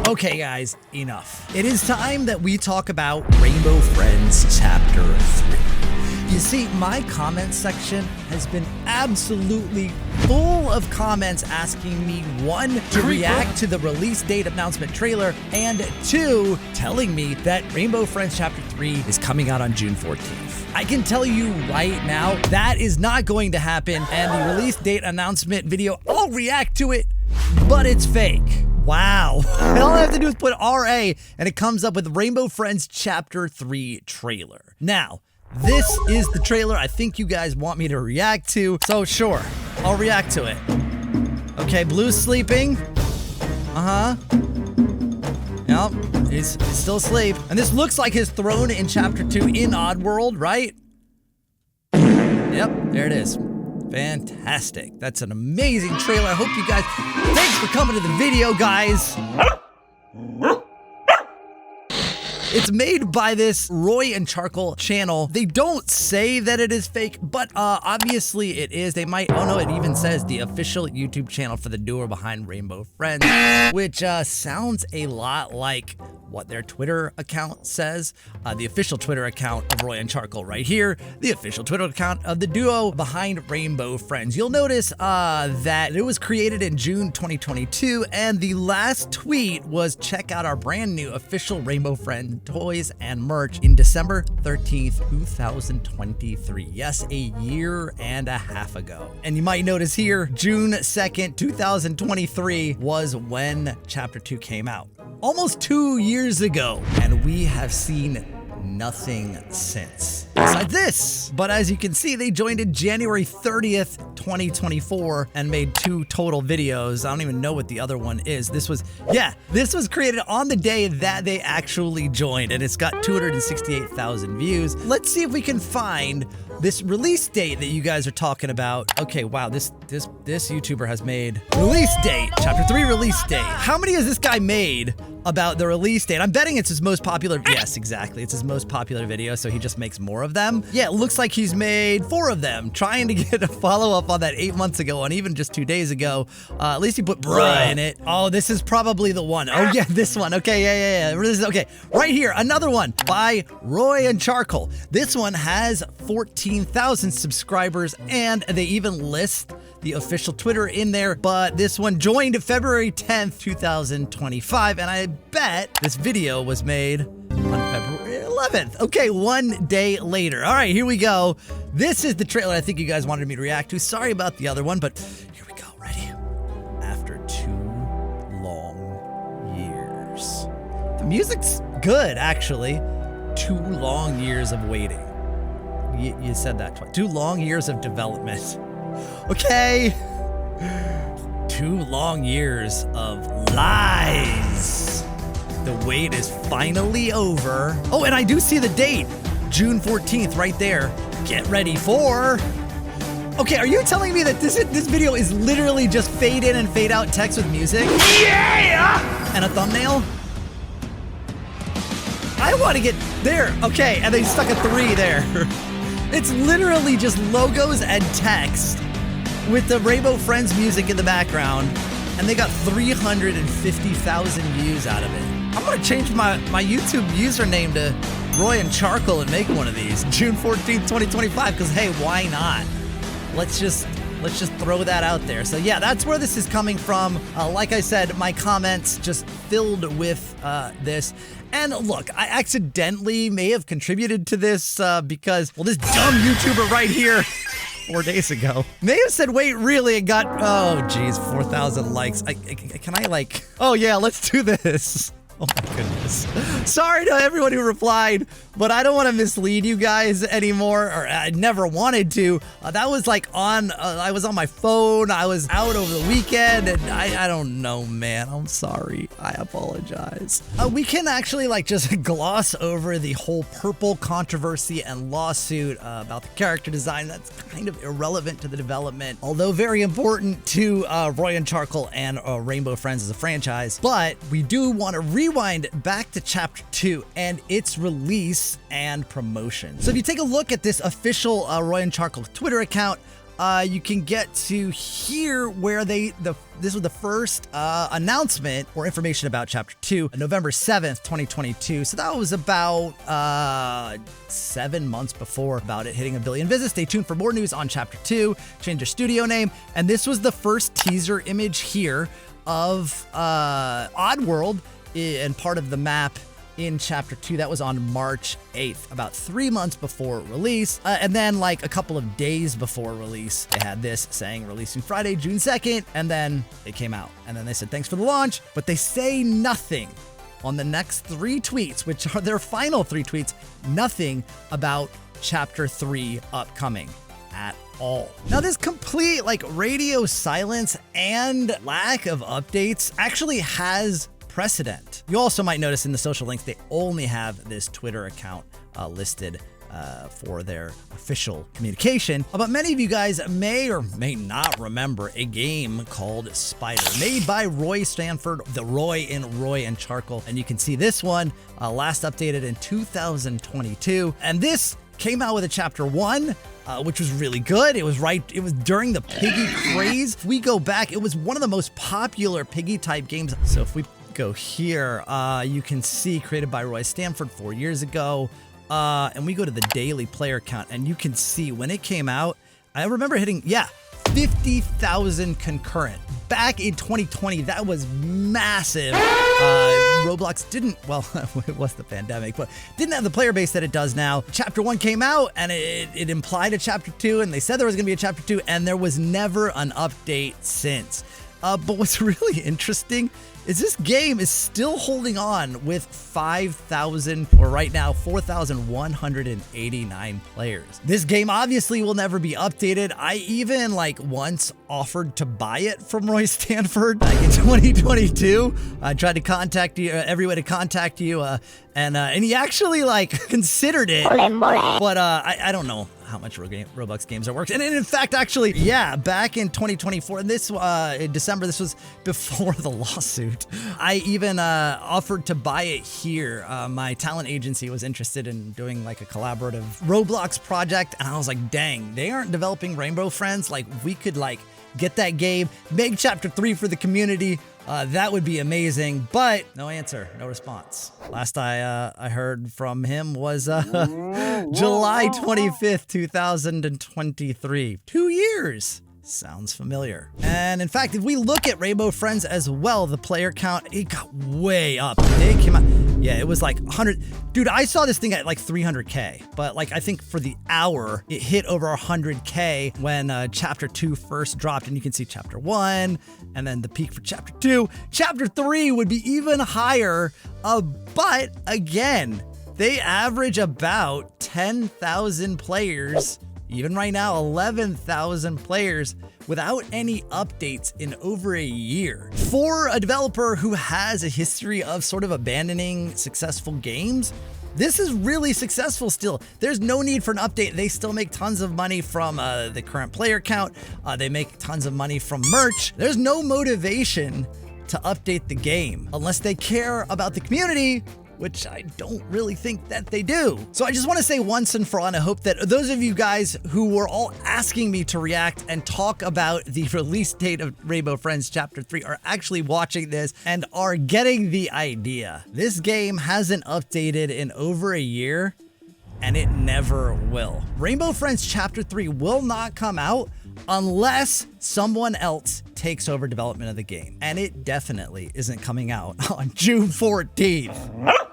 Okay, guys, enough. It is time that we talk about Rainbow Friends Chapter 3. You see, my comments section has been absolutely full of comments asking me, 1, to react to the release date announcement trailer, and 2, telling me that Rainbow Friends Chapter 3 is coming out on June 14th. I can tell you right now, that is not going to happen, and the release date announcement video, I'll react to it, but it's fake. Wow. All I have to do is put RA, and it comes up with Rainbow Friends Chapter 3 trailer. Now, this is the trailer I think you guys want me to react to, so sure, I'll react to it. Okay, Blue's sleeping. Yep, he's still asleep. And this looks like his throne in Chapter 2 in Oddworld, right? Yep, there it is. Fantastic. That's an amazing trailer. I hope you guys... Thanks for coming to the video, guys. It's made by this Roy and Charcoal channel. They don't say that it is fake, but obviously it is. They might, oh no, it even says the official YouTube channel for the duo behind Rainbow Friends, which sounds a lot like what their Twitter account says. The official Twitter account of Roy and Charcoal right here, the official Twitter account of the duo behind Rainbow Friends. You'll notice that it was created in June 2022, and the last tweet was check out our brand new official Rainbow Friends toys and merch in December 13th, 2023. Yes, a year and a half ago. And you might notice here, June 2nd, 2023 was when Chapter 2 came out. Almost 2 years ago, and we have seen nothing since. Besides this, but as you can see, they joined in January 30th, 2024 and made 2 total videos. I don't even know what the other one is. This was created on the day that they actually joined, and it's got 268,000 views. Let's see if we can find this release date that you guys are talking about. Okay, wow, this YouTuber has made release date, Chapter 3 release date. How many has this guy made about the release date? I'm betting it's his most popular. Yes, exactly. It's his most popular video, so he just makes more of them. Yeah, it looks like he's made 4 of them, trying to get a follow-up on that 8 months ago, and even just 2 days ago. At least he put bruh in it. Oh, this is probably the one. Oh yeah, this one. Okay, yeah. This is, okay, right here, another one by Roy and Charcoal. This one has 14,000 subscribers, and they even list the official Twitter in there, but this one joined February 10th, 2025, and I bet this video was made on February 11th. Okay, 1 day later. All right, here we go. This is the trailer I think you guys wanted me to react to. Sorry about the other one, but here we go. Ready? After 2 long years. The music's good, actually. 2 long years of waiting. You said that twice. 2 long years of development. Okay. 2 long years of lies. The wait is finally over. Oh, and I do see the date. June 14th right there. Get ready for... Okay, are you telling me that this video is literally just fade in and fade out text with music? Yeah! And a thumbnail? I want to get there. Okay, and they stuck a 3 there. It's literally just logos and text with the Rainbow Friends music in the background, and they got 350,000 views out of it. I'm gonna change my YouTube username to Roy and Charcoal and make one of these. June 14th, 2025, because hey, why not? Let's just throw that out there. So yeah, that's where this is coming from. Like I said, my comments just filled with this. And look, I accidentally may have contributed to this because, well, this dumb YouTuber right here 4 days ago may have said, wait, really? And got, oh geez, 4,000 likes. Can I like, oh yeah, let's do this. Oh my goodness. Sorry to everyone who replied, but I don't want to mislead you guys anymore, or I never wanted to. That was like on, I was on my phone, I was out over the weekend, and I don't know, man. I'm sorry. I apologize. We can actually like just gloss over the whole purple controversy and lawsuit about the character design. That's kind of irrelevant to the development, although very important to Roy and Charcoal and Rainbow Friends as a franchise. But we do want to rewind back to Chapter 2 and its release and promotion. So if you take a look at this official Roy and Charcoal Twitter account, you can get to hear where this was the first announcement or information about Chapter 2, November 7th, 2022. So that was about 7 months before about it hitting 1 billion visits. Stay tuned for more news on Chapter 2. Change your studio name. And this was the first teaser image here of Oddworld and part of the map in Chapter 2. That was on March 8th, about 3 months before release. And then like a couple of days before release, they had this saying releasing Friday, June 2nd, and then it came out. And then they said, thanks for the launch, but they say nothing on the next 3 tweets, which are their final 3 tweets, nothing about Chapter 3 upcoming at all. Now, this complete like radio silence and lack of updates actually has precedent. You also might notice in the social links, they only have this Twitter account listed for their official communication. But many of you guys may or may not remember a game called Spider, made by Roy Stanford, the Roy in Roy and Charcoal. And you can see this one last updated in 2022. And this came out with a Chapter 1, which was really good. It was during the Piggy craze. If we go back, it was one of the most popular Piggy type games. So if we go here, you can see created by Roy Stanford 4 years ago. And we go to the daily player count, and you can see when it came out, I remember hitting, 50,000 concurrent. Back in 2020, that was massive. Roblox didn't, well, it was the pandemic, but didn't have the player base that it does now. Chapter 1 came out, and it implied a Chapter 2, and they said there was going to be a Chapter 2, and there was never an update since. But what's really interesting is this game is still holding on with 5,000, or right now, 4,189 players. This game obviously will never be updated. I even once offered to buy it from Roy Stanford in 2022. I tried to contact you, every way to contact you, and he actually considered it. But I don't know how much Roblox games are works. And in fact, actually, back in 2024, and this in December, this was before the lawsuit, I even offered to buy it here. My talent agency was interested in doing a collaborative Roblox project, and I was like, dang, they aren't developing Rainbow Friends. We could get that game, make Chapter 3 for the community. That would be amazing, but no answer, no response. Last I heard from him was July 25th, 2023. 2 years. Sounds familiar. And in fact, if we look at Rainbow Friends as well, the player count, it got way up. They came out, it was 100. Dude, I saw this thing at 300K, but I think for the hour, it hit over 100K when Chapter 2 first dropped, and you can see Chapter 1, and then the peak for Chapter 2. Chapter 3 would be even higher, but again, they average about 10,000 players. Even right now, 11,000 players without any updates in over a year. For a developer who has a history of sort of abandoning successful games, this is really successful still. There's no need for an update. They still make tons of money from the current player count. They make tons of money from merch. There's no motivation to update the game unless they care about the community, which I don't really think that they do. So I just want to say once and for all, and I hope that those of you guys who were all asking me to react and talk about the release date of Rainbow Friends Chapter 3 are actually watching this and are getting the idea. This game hasn't updated in over a year, and it never will. Rainbow Friends Chapter 3 will not come out unless someone else takes over development of the game. And it definitely isn't coming out on June 14th.